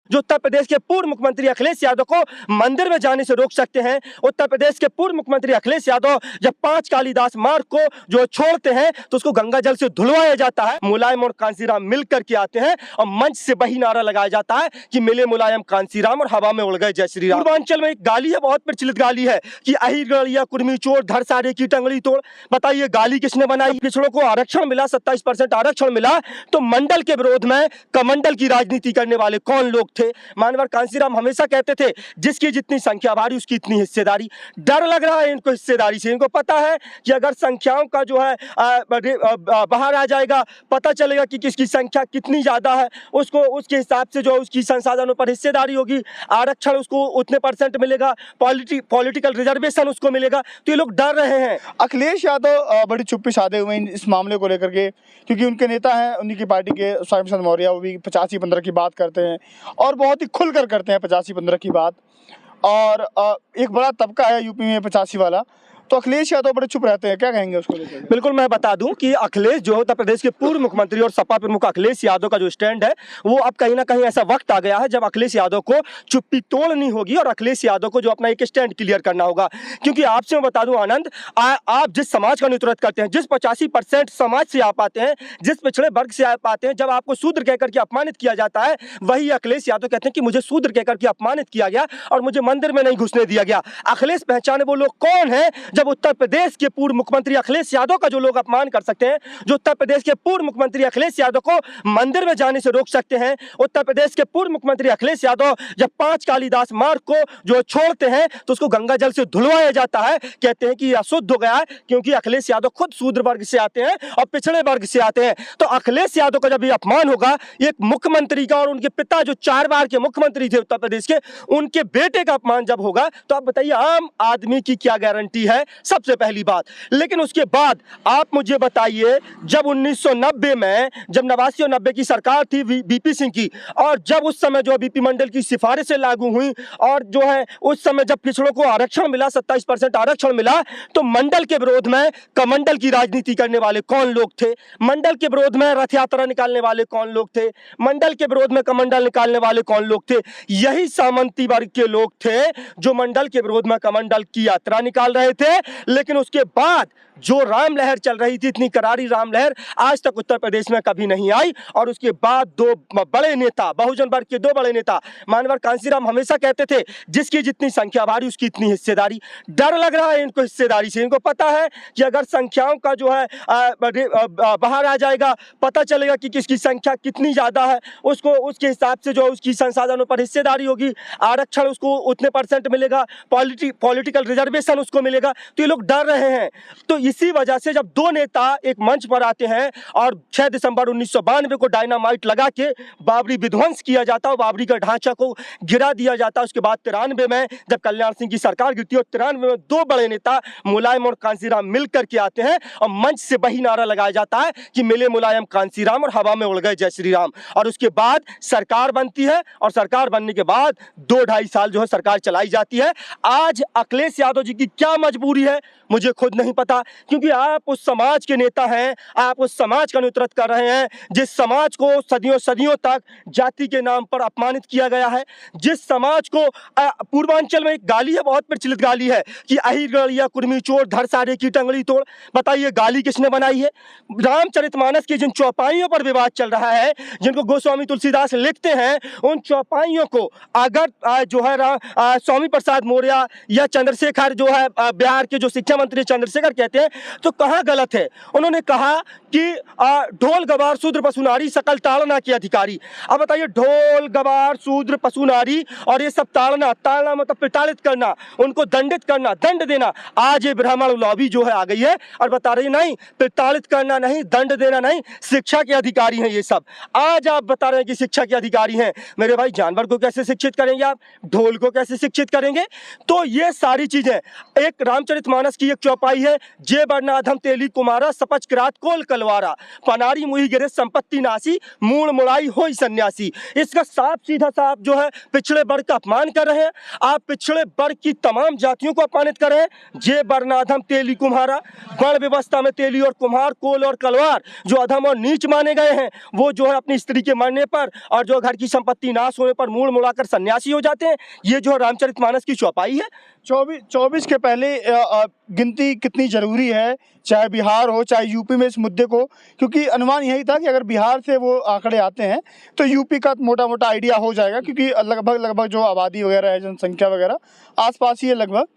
जो उत्तर प्रदेश के पूर्व मुख्यमंत्री अखिलेश यादव को मंदिर में जाने से रोक सकते हैं। उत्तर प्रदेश के पूर्व मुख्यमंत्री अखिलेश यादव जब 5 कालिदास मार्ग को जो छोड़ते हैं तो उसको गंगा जल से धुलवाया जाता है। मुलायम और कांसीराम मिल करके आते हैं और मंच से वही नारा लगाया जाता है कि मिले मुलायम कांसीराम और हवा में उड़ गए जय श्री राम। पूर्वांचल में एक गाली है, बहुत प्रचलित गाली है कि अहिर गड़िया कुर्मी चोर धर सारे की टंगड़ी तोड़। बताइए गाली किसने बनाई? पिछड़ों को आरक्षण मिला, 27% आरक्षण मिला, तो मंडल के विरोध में कमंडल की राजनीति करने वाले कौन लोग थे? मानवर कांसीराम हमेशा कहते थे जिसकी जितनी संख्या भारी उसकी इतनी हिस्सेदारी। डर लग रहा है इनको हिस्सेदारी से। इनको पता है कि अगर संख्याओं का जो है बाहर आ जाएगा, पता चलेगा कि किसकी संख्या कितनी ज्यादा है, उसको उसके हिसाब से जो उसकी संसाधनों पर हिस्सेदारी होगी, आरक्षण उसको उतने % मिलेगा, पॉलिटिकल रिजर्वेशन उसको मिलेगा। तो ये लोग डर रहे हैं। अखिलेश यादव बड़ी चुप्पी साधे हुए हैं इस मामले को लेकर के, क्योंकि उनके नेता हैं, उन्हीं की पार्टी के स्वामी प्रसाद मौर्य, वो भी 85-15 की बात करते हैं और बहुत ही खुलकर करते हैं 85-15 की बात। और एक बड़ा तबका है यूपी में 85 वाला, तो अखिलेश यादव बड़े चुप रहते हैं, क्या कहेंगे उसको लेकर? बिल्कुल, मैं बता दूं कि अखिलेश जो उत्तर प्रदेश के पूर्व मुख्यमंत्री और सपा प्रमुख अखिलेश यादव का जो स्टैंड है, वो अब कहीं ना कहीं ऐसा वक्त आ गया है जब अखिलेश यादव को चुप्पी तोड़नी होगी और अखिलेश यादव को जो अपना एक स्टैंड क्लियर करना होगा। क्योंकि आपसे मैं बता दूं आनंद, आप जिस समाज का नेतृत्व करते हैं, जिस 85% समाज से आप आते हैं, जिस पिछड़े वर्ग से आप आते हैं, जब आपको शूद्र कहकर के अपमानित किया जाता है, वही अखिलेश यादव कहते हैं कि मुझे शूद्र कहकर के अपमानित किया गया और मुझे मंदिर में नहीं घुसने दिया गया। अखिलेश पहचाने वो लोग कौन है जब उत्तर प्रदेश के पूर्व मुख्यमंत्री अखिलेश यादव का जो लोग अपमान कर सकते हैं, जो उत्तर प्रदेश के पूर्व मुख्यमंत्री अखिलेश यादव को मंदिर में जाने से रोक सकते हैं। उत्तर प्रदेश के पूर्व मुख्यमंत्री अखिलेश यादव जब 5 कालिदास मार्ग को जो छोड़ते हैं तो उसको गंगा जल से धुलवाया जाता है। कहते हैं कि यह अशुद्ध हो गया है, क्योंकि अखिलेश यादव खुद शूद्र वर्ग से आते हैं और पिछड़े वर्ग से आते हैं। तो अखिलेश यादव का जब ये अपमान होगा, एक मुख्यमंत्री का, और उनके पिता जो 4 बार के मुख्यमंत्री थे उत्तर प्रदेश के, उनके बेटे का अपमान जब होगा, तो आप बताइए आम आदमी की क्या गारंटी है? सबसे पहली बात। लेकिन उसके बाद आप मुझे बताइए, जब 1990 में जब 89 और 90 की सरकार थी बीपी सिंह की, और जब उस समय जो बीपी मंडल की सिफारिशें लागू हुई और जो है उस समय जब पिछड़ों को आरक्षण मिला, 27% आरक्षण मिला, तो मंडल के विरोध में कमंडल की राजनीति करने वाले कौन लोग थे? मंडल के विरोध में रथ यात्रा निकालने वाले कौन लोग थे? मंडल के विरोध में कमंडल निकालने वाले कौन लोग थे? यही सामंती वर्ग के लोग थे जो मंडल के विरोध में कमंडल की यात्रा निकाल रहे थे। लेकिन उसके बाद जो राम लहर चल रही थी, इतनी करारी राम लहर आज तक उत्तर प्रदेश में कभी नहीं आई। और उसके बाद 2 बड़े नेता, बहुजन वर्ग के 2 बड़े नेता, मानवर कांसीराम हमेशा कहते थे जिसकी जितनी संख्या भारी उसकी इतनी हिस्सेदारी। डर लग रहा है इनको हिस्सेदारी से। इनको पता है कि अगर संख्याओं का जो है बाहर आ जाएगा, पता चलेगा कि किसकी संख्या कितनी ज्यादा है, उसको उसके हिसाब से जो उसकी संसाधनों पर हिस्सेदारी होगी, आरक्षण उसको उतने % मिलेगा, पॉलिटिकल रिजर्वेशन उसको मिलेगा। तो ये लोग डर रहे हैं। तो इसी वजह से जब 2 नेता एक मंच पर आते हैं और 6 दिसंबर 1992 को डायनामाइट लगा के बाबरी विध्वंस किया जाता है, बाबरी का ढांचा को गिरा दिया जाता है। उसके बाद 93 में जब कल्याण सिंह की सरकार गिरती है, 93 में 2 बड़े नेता मुलायम और कांसीराम मिल करके आते हैं और मंच से वही नारा लगाया जाता है कि मिले मुलायम कांसीराम और हवा में उड़ गए जय श्री राम। और उसके बाद सरकार बनती है और सरकार बनने के बाद 2-2.5 साल जो है सरकार चलाई जाती है। आज अखिलेश यादव जी की क्या मजबूरी है मुझे खुद नहीं पता, क्योंकि आप उस समाज के नेता हैं, आप उस समाज का नेतृत्व कर रहे हैं जिस समाज को सदियों सदियों तक जाति के नाम पर अपमानित किया गया है, जिस समाज को पूर्वांचल में एक गाली है, बहुत प्रचलित गाली है कि अहिर गड़िया कुर्मी चोर धर सारे की टंगड़ी तोड़। बताइए गाली किसने बनाई है? रामचरितमानस की जिन चौपाइयों पर विवाद चल रहा है, जिनको गोस्वामी तुलसीदास लिखते हैं, उन चौपाइयों को अगर जो है स्वामी प्रसाद मौर्य या चंद्रशेखर जो है बिहार के जो शिक्षा मंत्री चंद्रशेखर कहते हैं, तो कहाँ गलत है? उन्होंने कहा कि ढोल गवार शूद्र पशु नारी सकल ताड़ना के अधिकारी। अब बताइए, ढोल गवार शूद्र पशु नारी और ये सब ताड़ना मतलब प्रताड़ित करना, उनको दंडित करना, दंड देना। आज ये ब्राह्मण लॉबी जो है आ गई है और बता रही नहीं, प्रताड़ित करना नहीं, दंड देना नहीं, शिक्षा के अधिकारी हैं ये सब। आज आप बता रहे हैं कि शिक्षा के अधिकारी हैं। मेरे भाई, जानवर को कैसे शिक्षित करेंगे आप? ढोल को कैसे शिक्षित करेंगे? तो ये सारी चीजें एक रामचरित रामचरितमानस की एक चौपाई है, जे बरनाधम तेली कुमारा सपच किरात कोल कलवारा, पनारी मुही गिरे संपत्ति नासी, मूल मुड़ाई होई सन्यासी। इसका साफ सीधा साफ जो है पिछड़े वर्ग का अपमान कर रहे हैं। आप पिछड़े वर्ग की तमाम जातियों को अपमानित कर रहे हैं। जे बरनाधम तेली कुम्हारा, वर्ण व्यवस्था में तेली और कुम्हार, कोल और कलवार जो अधम और नीच माने गए हैं, वो जो है अपनी स्त्री के मरने पर और जो घर की संपत्ति नाश होने पर मूल मुड़ाकर सन्यासी हो जाते हैं। ये जो रामचरितमानस की चौपाई है। 24 के पहले गिनती कितनी जरूरी है, चाहे बिहार हो चाहे यूपी में, इस मुद्दे को, क्योंकि अनुमान यही था कि अगर बिहार से वो आंकड़े आते हैं तो यूपी का मोटा मोटा आइडिया हो जाएगा, क्योंकि लगभग जो आबादी वगैरह है, जनसंख्या वगैरह आसपास ही है लगभग।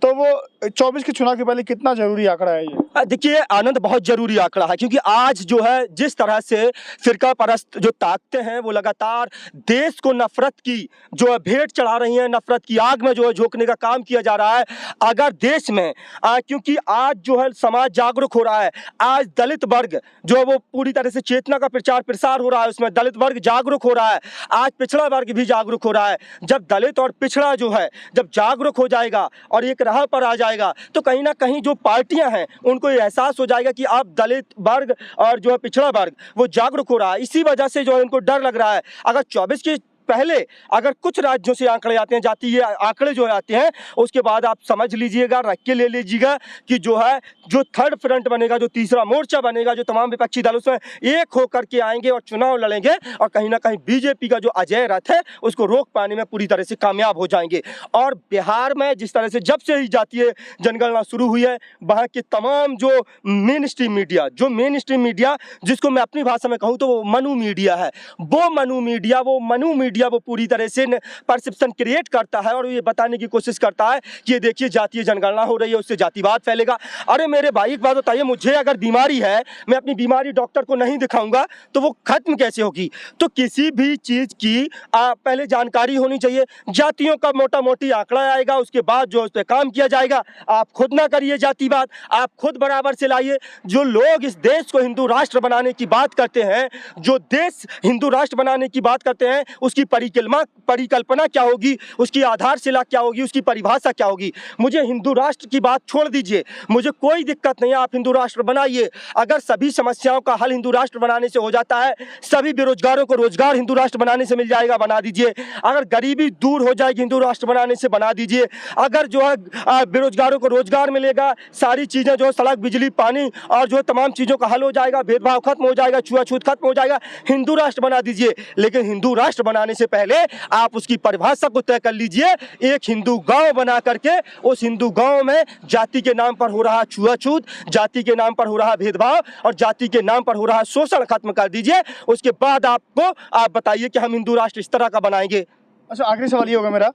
तो वो 24 के चुनाव के पहले कितना जरूरी आंकड़ा है ये? देखिए आनंद, बहुत जरूरी आंकड़ा है, क्योंकि आज जो है जिस तरह से फिरका परस्त जो ताकतें हैं वो लगातार देश को नफरत की जो है भेंट चढ़ा रही हैं, नफरत की आग में जो है झोंकने का काम किया जा रहा है। अगर देश में क्योंकि आज जो है समाज जागरूक हो रहा है, आज दलित वर्ग जो है वो पूरी तरह से चेतना का प्रचार प्रसार हो रहा है, उसमें दलित वर्ग जागरूक हो रहा है, आज पिछड़ा वर्ग भी जागरूक हो रहा है। जब दलित और पिछड़ा जो है जब जागरूक हो जाएगा और एक राह पर आ जाएगा, तो कहीं ना कहीं जो पार्टियां हैं उनको ये एहसास हो जाएगा कि अब दलित वर्ग और जो है पिछड़ा वर्ग वो जागरूक हो रहा है। इसी वजह से जो है उनको डर लग रहा है। अगर 24 के पहले अगर कुछ राज्यों से आंकड़े आते हैं, जातीय आंकड़े जो आते हैं, उसके बाद आप समझ लीजिएगा, रख के ले लीजिएगा कि जो है जो थर्ड फ्रंट बनेगा, जो तीसरा मोर्चा बनेगा, जो तमाम विपक्षी दल उसमें एक होकर के आएंगे और चुनाव लड़ेंगे और कहीं ना कहीं बीजेपी का जो अजय रथ है उसको रोक पाने में पूरी तरह से कामयाब हो जाएंगे। और बिहार में जिस तरह से जब से ही जातीय जनगणना शुरू हुई है, वहाँ के तमाम जो मेन स्ट्रीम मीडिया जिसको मैं अपनी भाषा में कहूँ तो वो मनु मीडिया है, वो मनु मीडिया वो पूरी तरह से परसेप्शन क्रिएट करता है और ये बताने की कोशिश करता है कि ये देखिए जातीय जनगणना हो रही है, उससे जातिवाद फैलेगा। अरे मेरे भाई एक बात बताइए, मुझे अगर बीमारी है, मैं अपनी बीमारी डॉक्टर को नहीं दिखाऊंगा तो वो खत्म कैसे होगी? तो किसी भी चीज की पहले जानकारी होनी चाहिए। जातियों का मोटा मोटी आंकड़ा आएगा, उसके बाद जो उस पर काम किया जाएगा। आप खुद ना करिए जातिवाद, आप खुद बराबर से लाइए। जो लोग इस देश को हिंदू राष्ट्र बनाने की बात करते हैं, जो देश हिंदू राष्ट्र बनाने की बात करते हैं, उसकी परिकल्पना क्या होगी, उसकी आधारशिला क्या होगी, उसकी परिभाषा क्या होगी? मुझे हिंदू राष्ट्र की बात छोड़ दीजिए, मुझे कोई दिक्कत नहीं है, आप हिंदू राष्ट्र बनाइए। अगर सभी समस्याओं का हल हिंदू राष्ट्र बनाने से हो जाता है, सभी बेरोजगारों को रोजगार हिंदू राष्ट्र बनाने से मिल जाएगा, बना दीजिए। अगर गरीबी दूर हो जाएगी हिंदू राष्ट्र बनाने से, बना दीजिए। अगर जो है बेरोजगारों को रोजगार मिलेगा, सारी चीजें जो सड़क, बिजली, पानी और जो तमाम चीजों का हल हो जाएगा, भेदभाव खत्म हो जाएगा, छुआछूत खत्म हो जाएगा, हिंदू राष्ट्र बना दीजिए। लेकिन हिंदू राष्ट्र बनाने से पहले आप उसकी परिभाषा को तय कर लीजिए। एक हिंदू गांव बना करके उस हिंदू गांव में जाति के नाम पर हो रहा छुआछूत, जाति के नाम पर हो रहा भेदभाव और जाति के नाम पर हो रहा शोषण खत्म कर दीजिए। उसके बाद आप बताइए कि हम हिंदू राष्ट्र इस तरह का बनाएंगे। अच्छा, आखिरी सवाल ये होगा मेरा,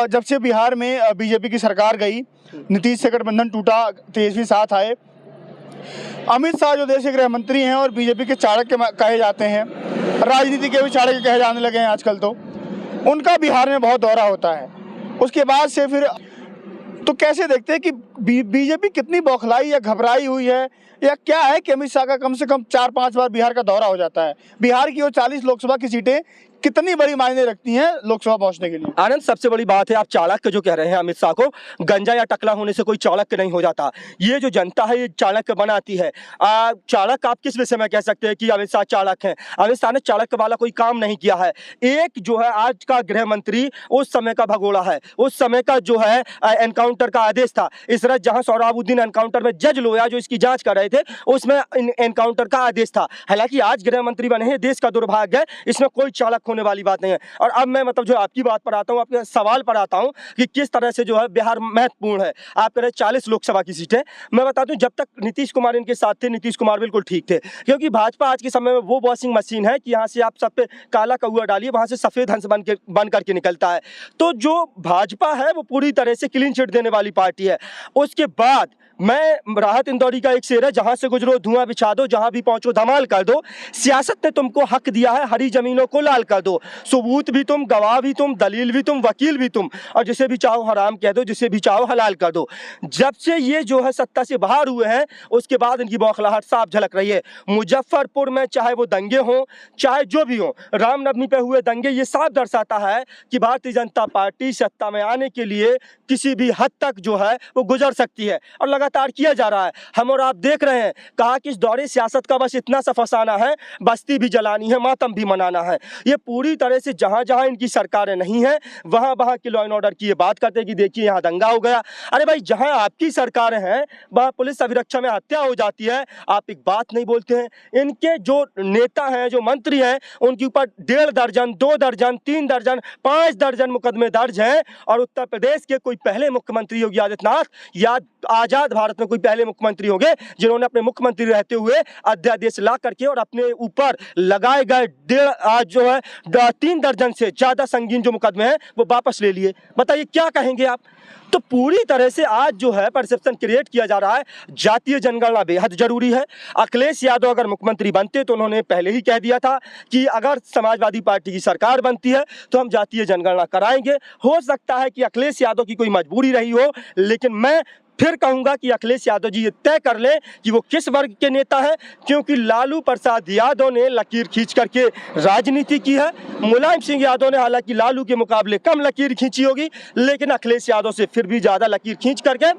जब से बिहार में बीजेपी की सरकार गई, नीतीश से गठबंधन टूटा, तेजस्वी साथ आए, अमित शाह जो देश के गृह मंत्री हैं और बीजेपी के चाणक्य कहे जाते हैं, राजनीति के भी चाणक्य कहे जाने लगे हैं आजकल, तो उनका बिहार में बहुत दौरा होता है। उसके बाद से फिर तो कैसे देखते हैं कि बीजेपी कितनी बौखलाई या घबराई हुई है, या क्या है कि अमित शाह का कम से कम 4-5 बार बिहार का दौरा हो जाता है? बिहार की वो 40 लोकसभा की सीटें कितनी बड़ी मायने रखती हैं लोकसभा पहुंचने के लिए? आनंद, सबसे बड़ी बात है, आप चाणक्य जो कह रहे हैं अमित शाह को, गंजा या टकला होने से कोई चाणक्य नहीं हो जाता। ये जो जनता है ये चाणक्य बनाती है। चाणक्य आप किस विषय में कह सकते हैं कि अमित शाह चाणक्य है? अमित शाह ने चाणक्य वाला कोई काम नहीं किया है। एक जो है आज का गृह मंत्री उस समय का भगोड़ा है, उस समय का जो है एनकाउंटर का आदेश था। इस तरह जहां सोहराबुद्दीन एनकाउंटर में जज लोया जो इसकी जांच कर रहे थे, उसमें एनकाउंटर का आदेश था। हालांकि आज गृह मंत्री बने हैं, देश का दुर्भाग्य है, इसमें कोई चाणक्य होने वाली बात नहीं है। और अब मैं जो आपकी बात पर आता हूं, आपके सवाल पर आता हूं कि किस तरह से जो है बिहार महत्वपूर्ण है। आप कह रहे 40 लोकसभा की सीटें, मैं बता दूं जब तक नीतीश कुमार इनके साथ थे, नीतीश कुमार बिल्कुल ठीक थे, क्योंकि भाजपा आज के समय में वो वॉशिंग मशीन है कि यहाँ से आप सब पे काला कौआ डालिए, वहां से सफेद हंस बन करके निकलता है। तो जो भाजपा है वो पूरी तरह से क्लीन चिट देने वाली पार्टी है। उसके बाद मैं राहत इंदौरी का एक शेर है, जहां से गुजरो धुआं बिछा दो, जहां भी पहुंचो धमाल कर दो। सियासत ने तुमको हक दिया है, हरी जमीनों को लाल कर दो। सबूत भी तुम, गवाह भी तुम, दलील भी तुम, वकील भी तुम, और जिसे भी चाहो हराम कह दो, जिसे भी चाहो हलाल कर दो। जब से ये जो है सत्ता से बाहर हुए हैं, उसके बाद इनकी बौखलाहट साफ झलक रही है। मुजफ्फरपुर में चाहे वो दंगे हों, चाहे जो भी हो, रामनवमी पे हुए दंगे, ये साफ दर्शाता है कि भारतीय जनता पार्टी सत्ता में आने के लिए किसी भी हद तक जो है वो गुजर सकती है, और लगातार किया जा रहा है। हम और आप देख रहे हैं, कहा कि इस दौरे सियासत का बस इतना सा फसाना है, बस्ती भी जलानी है, मातम भी मनाना है। ये पूरी तरह से जहां जहां इनकी सरकारें नहीं है, वहां वहां की लॉ एंड ऑर्डर की ये बात करते हैं कि देखिए यहाँ दंगा हो गया। अरे भाई, जहां आपकी सरकारें हैं वहां पुलिस अभिरक्षा में हत्या हो जाती है, आप एक बात नहीं बोलते हैं। इनके जो नेता हैं, जो मंत्री हैं, उनके ऊपर 1.5 दर्जन, 2 दर्जन, 3 दर्जन, 5 दर्जन मुकदमे दर्ज हैं। और उत्तर प्रदेश के कोई पहले मुख्यमंत्री योगी आदित्यनाथ या आजाद भारत में कोई पहले मुख्यमंत्री होंगे जिन्होंने अपने मुख्यमंत्री रहते हुए अध्यादेश ला करके और अपने ऊपर लगाए गए 3 दर्जन से ज्यादा संगीन जो मुकदमे हैं वो वापस ले लिए। बताइए क्या कहेंगे आप। तो पूरी तरह से आज जो है परसेप्शन क्रिएट किया जा रहा है, जातीय जनगणना बेहद जरूरी है। अखिलेश यादव अगर मुख्यमंत्री बनते तो उन्होंने पहले ही कह दिया था कि अगर समाजवादी पार्टी की सरकार बनती है तो हम जातीय जनगणना कराएंगे। हो सकता है कि अखिलेश यादव की कोई मजबूरी रही हो, लेकिन मैं फिर कहूंगा कि अखिलेश यादव जी ये तय कर ले कि वो किस वर्ग के नेता हैं, क्योंकि लालू प्रसाद यादव ने लकीर खींच करके राजनीति की है। मुलायम सिंह यादव ने हालांकि लालू के मुकाबले कम लकीर खींची होगी, लेकिन अखिलेश यादव से फिर भी ज्यादा लकीर खींच करके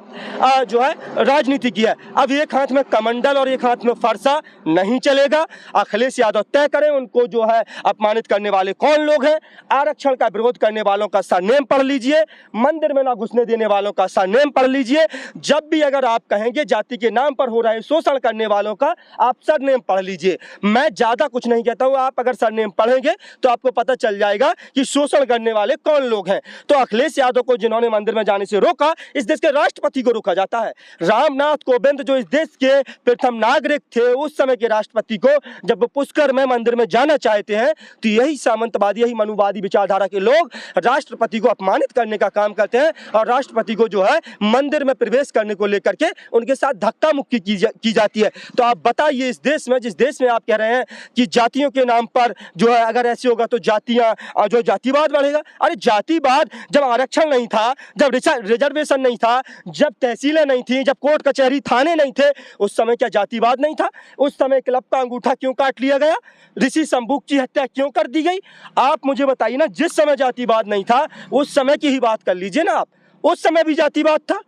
जो है राजनीति की है। अब एक हाथ में कमंडल और एक हाथ में फरसा नहीं चलेगा। अखिलेश यादव तय करें उनको जो है अपमानित करने वाले कौन लोग हैं। आरक्षण का विरोध करने वालों का सरनेम पढ़ लीजिए, मंदिर में ना घुसने देने वालों का सरनेम पढ़ लीजिए। जब भी अगर आप कहेंगे जाति के नाम पर हो रहे शोषण करने वालों का, आप सरनेम पढ़ लीजिए। मैं ज्यादा कुछ नहीं कहता हूं, आप अगर सरनेम पढ़ेंगे तो आपको पता चल जाएगा कि शोषण करने वाले कौन लोग हैं। तो अखिलेश यादव को जिन्होंने मंदिर में जाने से रोका, इस देश के राष्ट्रपति को रोका जाता है। रामनाथ कोविंद जो इस देश के प्रथम नागरिक थे, उस समय के राष्ट्रपति को जब वो पुष्कर में मंदिर में जाना चाहते हैं तो यही सामंतवादी, यही मनुवादी विचारधारा के लोग राष्ट्रपति को अपमानित करने का काम करते हैं और राष्ट्रपति को जो है मंदिर में प्रवेश करने को लेकर के उनके साथ धक्का मुक्की की जाती है। तो आप बताइए, इस देश में, जिस देश में आप कह रहे हैं कि जातियों के नाम पर जो है अगर ऐसे होगा तो जातियां जो जातिवाद बढ़ेगा। अरे जातिवाद जब आरक्षण नहीं था, जब रिजर्वेशन नहीं था, जब तहसीलें नहीं थी, जब कोर्ट कचहरी थाने नहीं थे, उस समय क्या जातिवाद नहीं था? उस समय क्लब का अंगूठा क्यों काट लिया गया? ऋषि शंभू की हत्या क्यों कर दी गई? आप मुझे बताइए ना, जिस समय जातिवाद नहीं था उस समय की ही बात कर लीजिए ना आप। उस समय भी जातिवाद था।